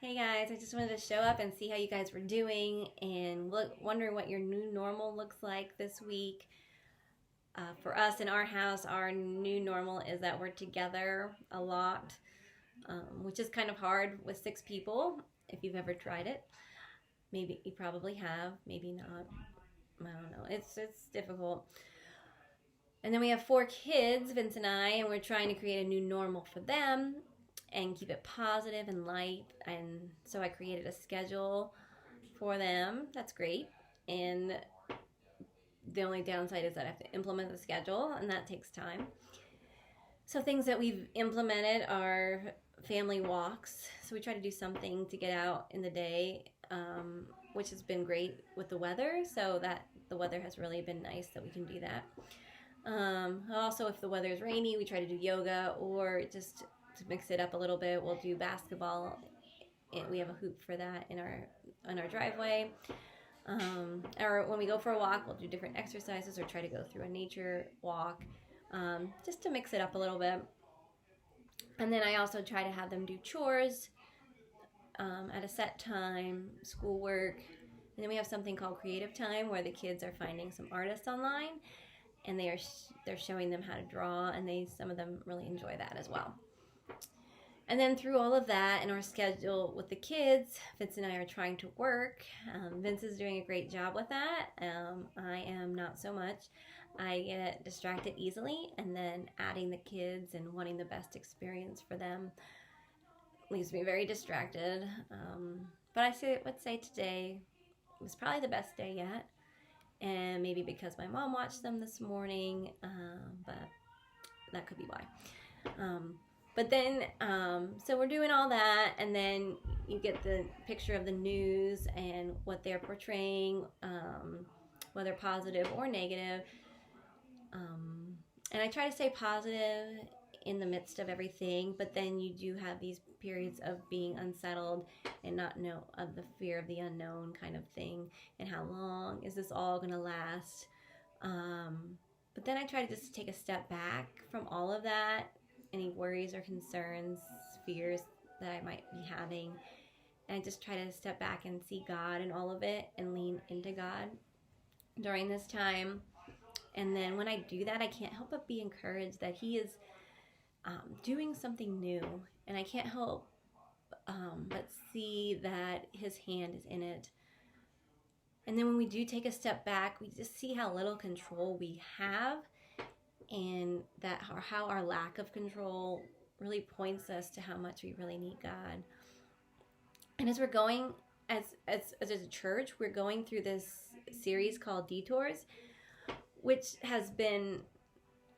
Hey guys, I just wanted to show up and see how you guys were doing and wondering what your new normal looks like this week. For us in our house, our new normal is that we're together a lot, which is kind of hard with 6 people if you've ever tried it. Maybe you probably have, maybe not. I don't know. It's difficult. And then we have 4 kids, Vince and I, and we're trying to create a new normal for them and keep it positive and light. And so I created a schedule for them. That's great. And the only downside is that I have to implement the schedule, and that takes time. So things that we've implemented are family walks. So we try to do something to get out in the day, which has been great with the weather. So that the weather has really been nice that we can do that. Also, if the weather is rainy, we try to do yoga, or just to mix it up a little bit, we'll do basketball. We have a hoop for that in our driveway. Or when we go for a walk, we'll do different exercises or try to go through a nature walk, just to mix it up a little bit. And then I also try to have them do chores at a set time, schoolwork. And then we have something called creative time where the kids are finding some artists online, and they're showing them how to draw, and some of them really enjoy that as well. And then through all of that in our schedule with the kids, Vince and I are trying to work. Vince is doing a great job with that. I am not so much. I get distracted easily, and then adding the kids and wanting the best experience for them leaves me very distracted. But I would say today was probably the best day yet. And maybe because my mom watched them this morning, but that could be why. But then, so we're doing all that, and then you get the picture of the news and what they're portraying, whether positive or negative. And I try to stay positive in the midst of everything, but then you do have these periods of being unsettled and not know of the fear of the unknown kind of thing, and how long is this all going to last. But then I try to just take a step back from all of that, any worries or concerns, fears that I might be having, and I just try to step back and see God in all of it and lean into God during this time. And then when I do that, I can't help but be encouraged that He is doing something new, and I can't help but see that His hand is in it. And then when we do take a step back, we just see how little control we have, and that how our lack of control really points us to how much we really need God. And as we're going, as a church, we're going through this series called Detours, which has been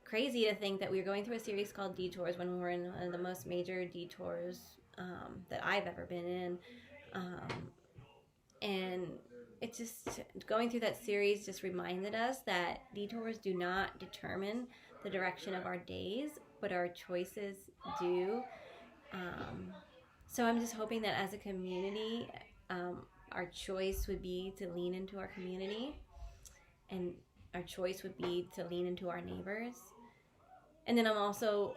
crazy to think that we were going through a series called Detours when we're in one of the most major detours that I've ever been in. And it just, going through that series just reminded us that detours do not determine the direction of our days, but our choices do. So I'm just hoping that as a community, our choice would be to lean into our community, and our choice would be to lean into our neighbors. And then I'm also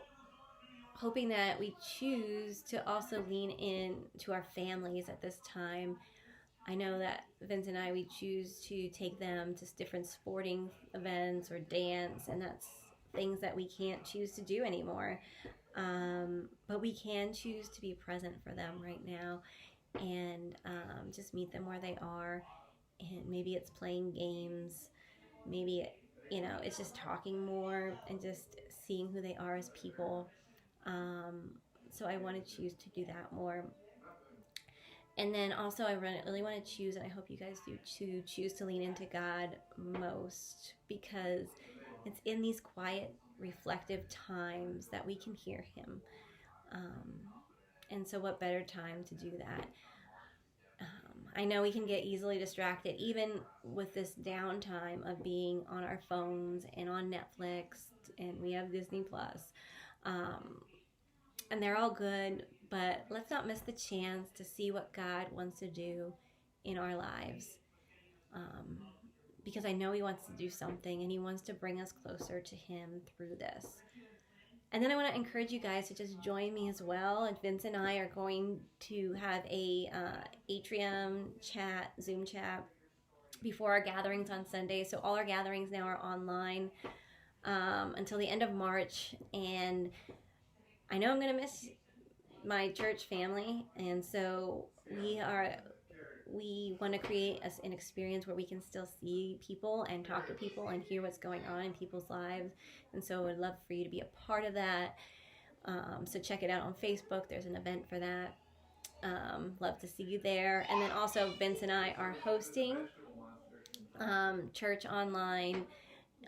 hoping that we choose to also lean in to our families at this time. I know that Vince and I, we choose to take them to different sporting events or dance, and that's things that we can't choose to do anymore. But we can choose to be present for them right now, and just meet them where they are. And maybe it's playing games, maybe it's just talking more and just seeing who they are as people. So I want to choose to do that more. And then also I really want to choose, and I hope you guys do, to choose to lean into God most, because it's in these quiet, reflective times that we can hear Him. And so what better time to do that? I know we can get easily distracted, even with this downtime of being on our phones and on Netflix, and we have Disney Plus. And they're all good, but let's not miss the chance to see what God wants to do in our lives. Because I know He wants to do something, and He wants to bring us closer to Him through this. And then I want to encourage you guys to just join me as well. And Vince and I are going to have a Atrium chat, Zoom chat, before our gatherings on Sunday. So all our gatherings now are online until the end of March. And I know I'm going to miss my church family. And so we want to create an experience where we can still see people and talk to people and hear what's going on in people's lives. And so I would love for you to be a part of that. So check it out on Facebook. There's an event for that. Love to see you there. And then also Vince and I are hosting church online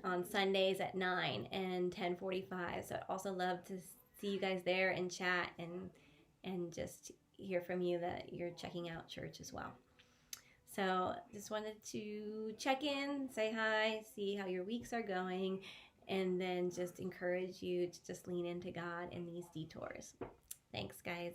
on Sundays at 9 and 10:45. So I'd also love to see you guys there and chat and just hear from you that you're checking out church as well. So just wanted to check in, say hi, see how your weeks are going, and then just encourage you to just lean into God in these detours. Thanks, guys.